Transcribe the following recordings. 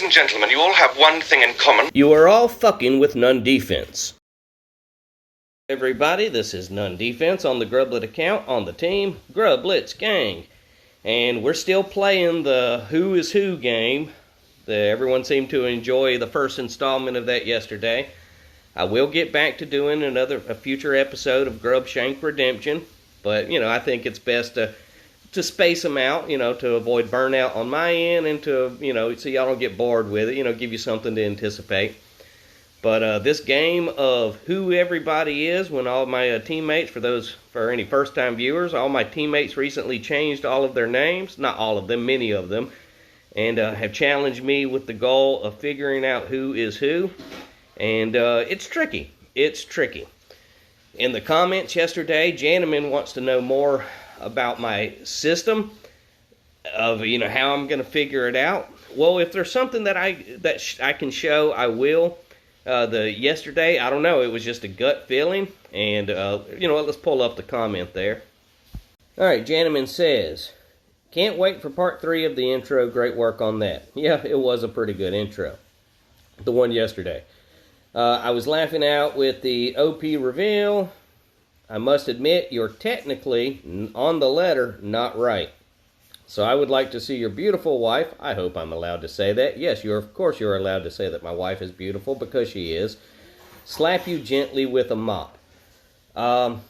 and gentlemen, you all have one thing in common. You are all fucking with None Defense. Everybody, this is None Defense on the Grublett account, on the team, Grublett's Gang. And we're still playing the Who is Who game. Everyone seemed to enjoy the first installment of that yesterday. I will get back to doing a future episode of Grubshank Redemption. But, I think it's best to space them out, to avoid burnout on my end and to, so y'all don't get bored with it, give you something to anticipate. But this game of who everybody is, when all my teammates, for any first-time viewers, all my teammates recently changed all of their names, not all of them, many of them, and have challenged me with the goal of figuring out who is who. And it's tricky. It's tricky. In the comments yesterday, Janneman wants to know more about my system of, how I'm going to figure it out. Well, if there's something that I can show, I will. Yesterday, I don't know, it was just a gut feeling, and, let's pull up the comment there. Alright, Janneman says, can't wait for part 3 of the intro, great work on that. Yeah, it was a pretty good intro, the one yesterday. I was laughing out with the OP reveal. I must admit, you're technically, on the letter, not right. So I would like to see your beautiful wife. I hope I'm allowed to say that. Yes, of course you're allowed to say that my wife is beautiful, because she is. Slap you gently with a mop. Well,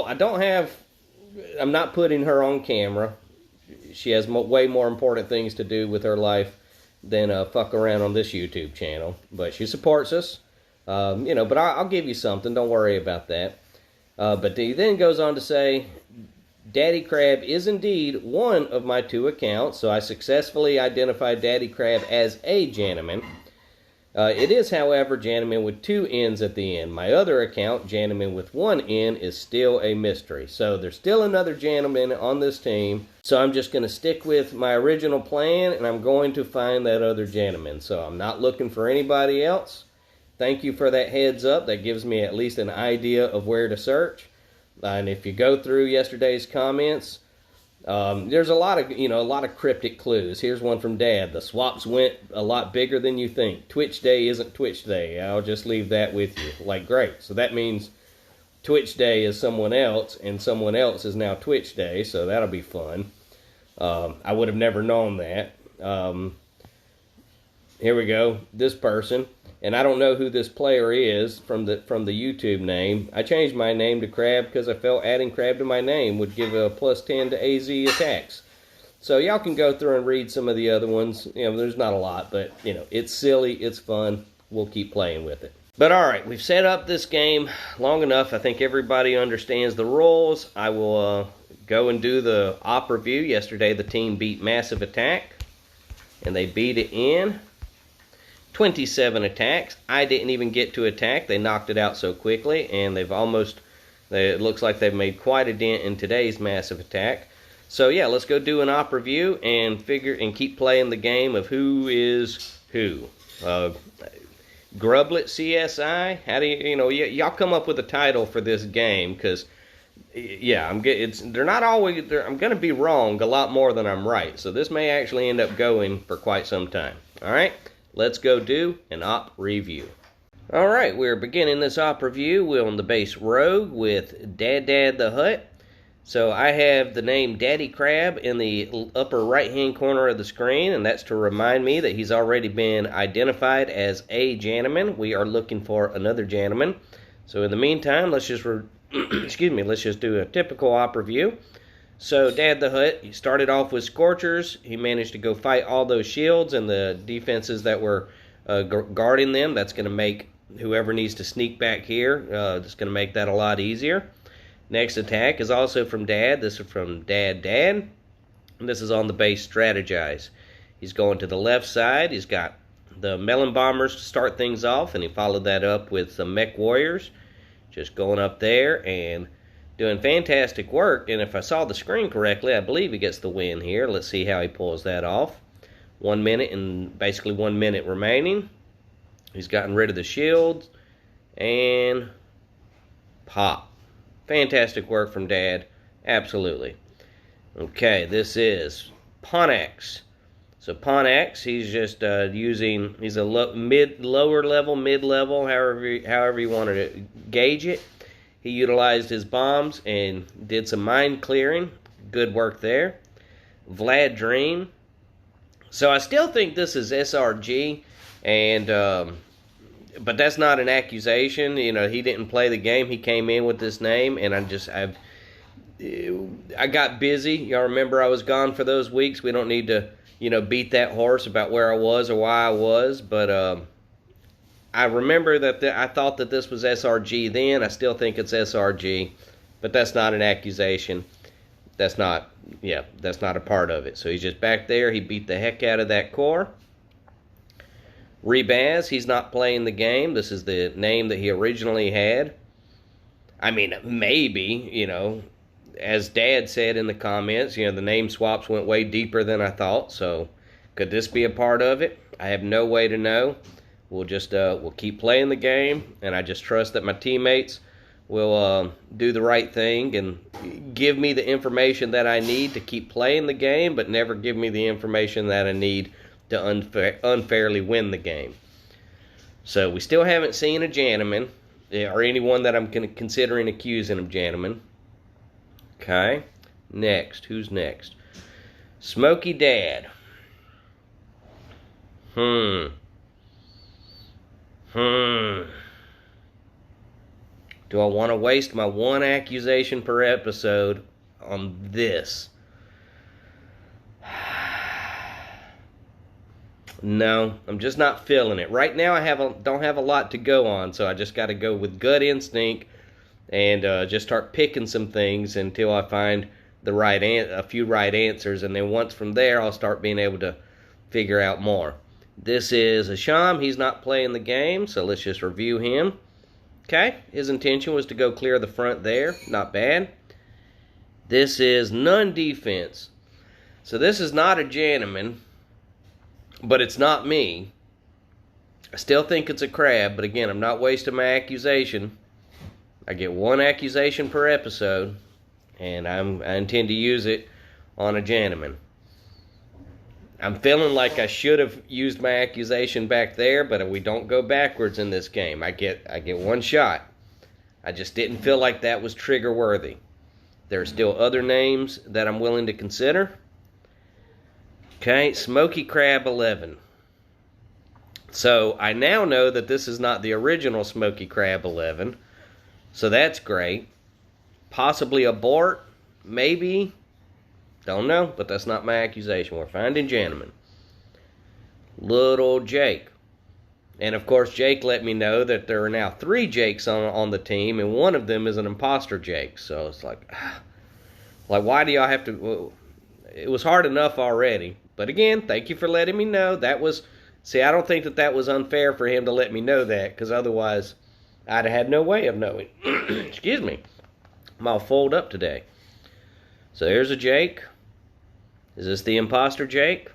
I'm not putting her on camera. She has way more important things to do with her life than fuck around on this YouTube channel. But she supports us. But I'll give you something. Don't worry about that. But he then goes on to say, Daddy Crab is indeed one of my 2 accounts, so I successfully identified Daddy Crab as a Janneman. It is, however, Janneman with 2 N's at the end. My other account, Janneman with 1 N, is still a mystery. So there's still another Janneman on this team. So I'm just going to stick with my original plan, and I'm going to find that other Janneman. So I'm not looking for anybody else. Thank you for that heads up. That gives me at least an idea of where to search. And if you go through yesterday's comments, there's a lot of cryptic clues. Here's one from Dad. The swaps went a lot bigger than you think. Twitch Day isn't Twitch Day. I'll just leave that with you. Like, great. So that means Twitch Day is someone else, and someone else is now Twitch Day, so that'll be fun. I would have never known that. Here we go. This person. And I don't know who this player is from the YouTube name. I changed my name to Crab because I felt adding Crab to my name would give a +10 to AZ attacks. So y'all can go through and read some of the other ones. There's not a lot, but, it's silly, it's fun. We'll keep playing with it. But alright, we've set up this game long enough. I think everybody understands the rules. I will go and do the op review. Yesterday the team beat Massive Attack, and they beat it in 27 attacks. I didn't even get to attack. They knocked it out so quickly, and it looks like they've made quite a dent in today's Massive Attack. So yeah, let's go do an op review and keep playing the game of who is who. Grublett CSI. How do y'all come up with a title for this game? Because yeah, I'm gonna be wrong a lot more than I'm right. So this may actually end up going for quite some time. All right. Let's go do an op review. Alright, we're beginning this op review. We're on the base Rogue with Dad the Hut. So I have the name Daddy Crab in the upper right hand corner of the screen, and that's to remind me that he's already been identified as a Janneman. We are looking for another Janneman. So in the meantime, let's just let's just do a typical op review. So Dad the Hut, he started off with Scorchers. He managed to go fight all those shields and the defenses that were guarding them. That's going to make whoever needs to sneak back here, it's going to make that a lot easier. Next attack is also from Dad. This is from Dad. And this is on the base Strategize. He's going to the left side. He's got the Melon Bombers to start things off, and he followed that up with some Mech Warriors. Just going up there and doing fantastic work, and if I saw the screen correctly, I believe he gets the win here. Let's see how he pulls that off. 1 minute and basically 1 minute remaining. He's gotten rid of the shields, and pop. Fantastic work from Dad. Absolutely. Okay, this is Ponax. So Ponx, he's just using, he's a lower level, mid-level, however you wanted to gauge it. He utilized his bombs and did some mine clearing. Good work there. Vlad Dream. So I still think this is SRG, and but that's not an accusation. You know, he didn't play the game. He came in with this name, and I got busy. Y'all remember I was gone for those weeks. We don't need to, you know, beat that horse about where I was or why I was, but I remember that I thought that this was SRG then. I still think it's SRG, but that's not an accusation. That's not a part of it. So he's just back there. He beat the heck out of that core. Rebaz, he's not playing the game. This is the name that he originally had. I mean, maybe, you know, as Dad said in the comments, you know, the name swaps went way deeper than I thought. So could this be a part of it? I have no way to know. We'll just we'll keep playing the game, and I just trust that my teammates will do the right thing and give me the information that I need to keep playing the game, but never give me the information that I need to unfairly win the game. So we still haven't seen a Janneman, or anyone that I'm considering accusing of Janneman. Okay, next. Who's next? Smokey Dad. Do I want to waste my one accusation per episode on this? No, I'm just not feeling it. Right now I don't have a lot to go on, so I just got to go with gut instinct and just start picking some things until I find a few right answers, and then once from there I'll start being able to figure out more. This is Asham. He's not playing the game, so let's just review him. Okay, his intention was to go clear the front there. Not bad. This is None Defense. So this is not a Janneman, but it's not me. I still think it's a crab, but again, I'm not wasting my accusation. I get one accusation per episode, and I intend to use it on a Janneman. I'm feeling like I should have used my accusation back there, but we don't go backwards in this game. I get one shot. I just didn't feel like that was trigger worthy. There are still other names that I'm willing to consider. Okay, Smoky Crab 11. So I now know that this is not the original Smoky Crab 11. So that's great. Possibly abort, maybe. Don't know, but that's not my accusation. We're finding Janneman. Little Jake. And of course, Jake let me know that there are now 3 Jakes on the team, and one of them is an imposter Jake. So it's like why do y'all have to... Well, it was hard enough already. But again, thank you for letting me know. See, I don't think that was unfair for him to let me know that, because otherwise I'd have had no way of knowing. Excuse me. I'm all fulled up today. So there's a Jake. Is this the imposter Jake?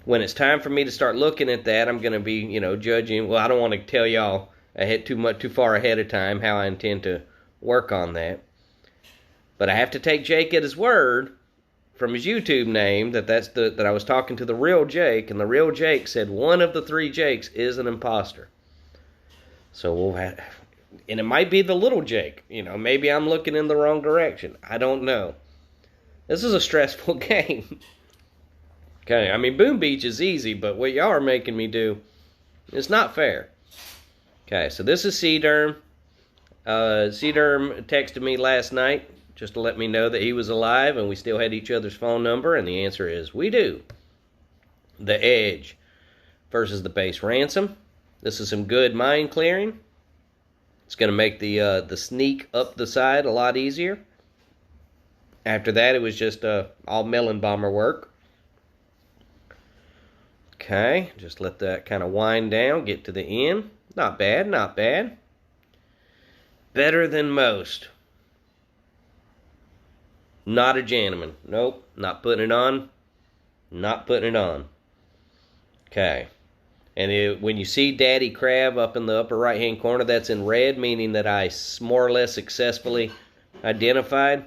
When it's time for me to start looking at that, I'm going to be, you know, judging. Well, I don't want to tell y'all too far ahead of time how I intend to work on that. But I have to take Jake at his word from his YouTube name that I was talking to the real Jake, and the real Jake said one of the 3 Jakes is an imposter. So we'll have... And it might be the little Jake. You know, maybe I'm looking in the wrong direction. I don't know. This is a stressful game. Okay, I mean, Boom Beach is easy, but what y'all are making me do, it's not fair. Okay, so this is C-Derm. C-Derm texted me last night just to let me know that he was alive and we still had each other's phone number, and the answer is we do. The Edge versus the Base Ransom. This is some good mine clearing. It's going to make the sneak up the side a lot easier. After that, it was just all melon bomber work. Okay, just let that kind of wind down, get to the end. Not bad, not bad. Better than most. Not a Janneman. Nope, not putting it on. Not putting it on. Okay. And when you see Daddy Crab up in the upper right-hand corner, that's in red, meaning that I more or less successfully identified.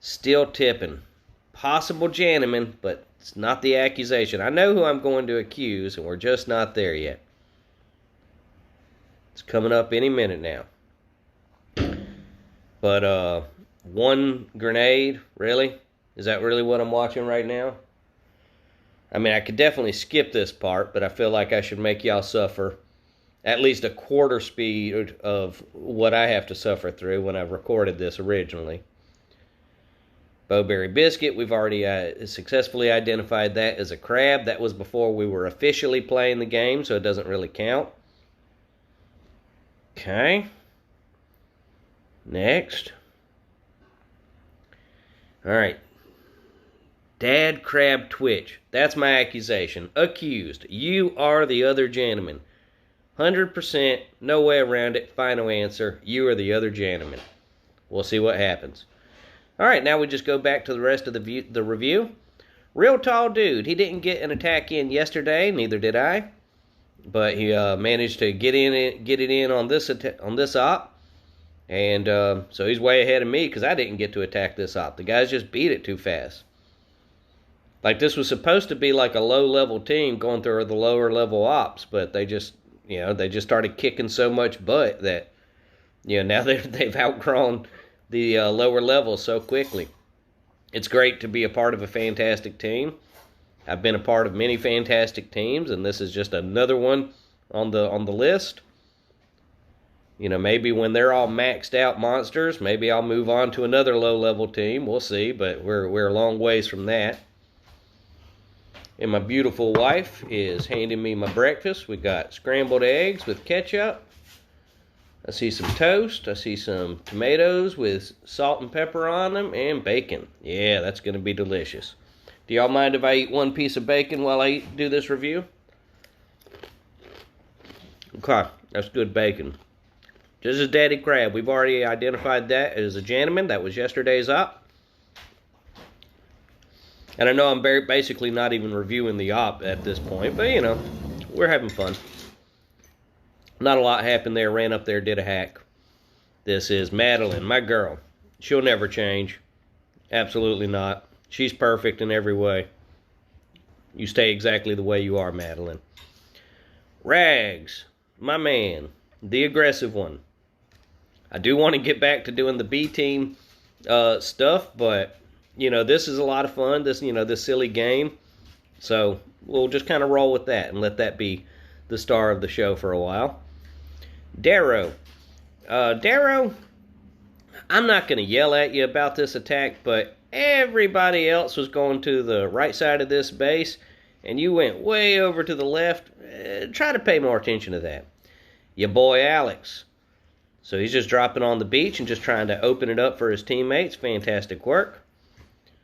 Still tipping. possible Janneman, but it's not the accusation. I know who I'm going to accuse, and we're just not there yet. It's coming up any minute now. But, one grenade, really? Is that really what I'm watching right now? I mean, I could definitely skip this part, but I feel like I should make y'all suffer at least a quarter speed of what I have to suffer through when I've recorded this originally. Bowberry biscuit, we've already successfully identified that as a crab. That was before we were officially playing the game, so it doesn't really count. Okay. Next. Alright. Dad Crab Twitch. That's my accusation. Accused. You are the other Janneman. 100%, no way around it. Final answer. You are the other Janneman. We'll see what happens. Alright, now we just go back to the rest of the review. Real tall dude. He didn't get an attack in yesterday, neither did I. But he managed to get it in on this op. And so he's way ahead of me because I didn't get to attack this op. The guys just beat it too fast. Like, this was supposed to be like a low-level team going through the lower-level ops, but they just started kicking so much butt that, now they've outgrown the lower levels so quickly. It's great to be a part of a fantastic team. I've been a part of many fantastic teams, and this is just another one on the list. Maybe when they're all maxed out monsters, maybe I'll move on to another low-level team. We'll see, but we're a long ways from that. And my beautiful wife is handing me my breakfast. We got scrambled eggs with ketchup. I see some toast. I see some tomatoes with salt and pepper on them, and bacon. Yeah, that's going to be delicious. Do y'all mind if I eat one piece of bacon while I do this review? Okay, that's good bacon. This is Daddy Crab. We've already identified that as a Janneman. That was yesterday's op. And I know I'm basically not even reviewing the op at this point, but, we're having fun. Not a lot happened there. Ran up there, did a hack. This is Madeline, my girl. She'll never change. Absolutely not. She's perfect in every way. You stay exactly the way you are, Madeline. Rags, my man, the aggressive one. I do want to get back to doing the B team stuff, but this is a lot of fun. This silly game. So we'll just kind of roll with that and let that be the star of the show for a while. Darrow. Darrow, I'm not going to yell at you about this attack, but everybody else was going to the right side of this base, and you went way over to the left. Try to pay more attention to that. Your boy Alex. So he's just dropping on the beach and just trying to open it up for his teammates. Fantastic work.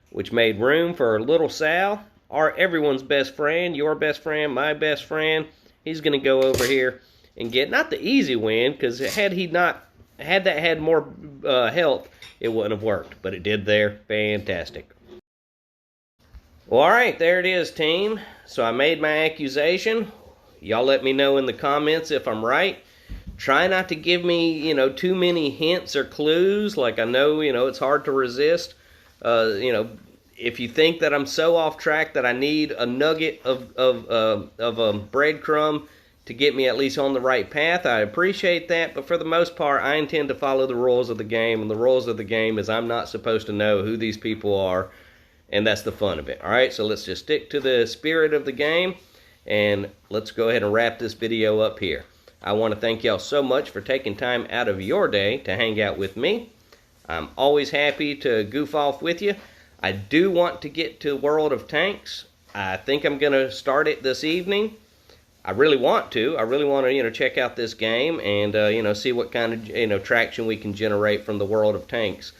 Which made room for little Sal, everyone's best friend, your best friend, my best friend. He's going to go over here and get not the easy win, because had that had more health, it wouldn't have worked. But it did there. Fantastic. Well, alright, there it is, team. So I made my accusation. Y'all let me know in the comments if I'm right. Try not to give me, too many hints or clues. Like, I know, it's hard to resist. If you think that I'm so off track that I need a nugget of a breadcrumb to get me at least on the right path, I appreciate that. But for the most part, I intend to follow the rules of the game. And the rules of the game is I'm not supposed to know who these people are. And that's the fun of it. Alright, so let's just stick to the spirit of the game. And let's go ahead and wrap this video up here. I want to thank y'all so much for taking time out of your day to hang out with me. I'm always happy to goof off with you. I do want to get to World of Tanks. I think I'm going to start it this evening. I really want to. I really want to, check out this game and, see what kind of, traction we can generate from the World of Tanks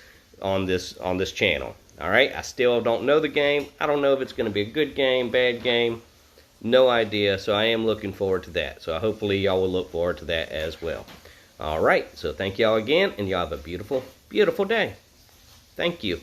on this channel. All right? I still don't know the game. I don't know if it's going to be a good game, bad game. No idea. So I am looking forward to that. So hopefully y'all will look forward to that as well. All right. So thank y'all again, and y'all have a beautiful, beautiful day. Thank you.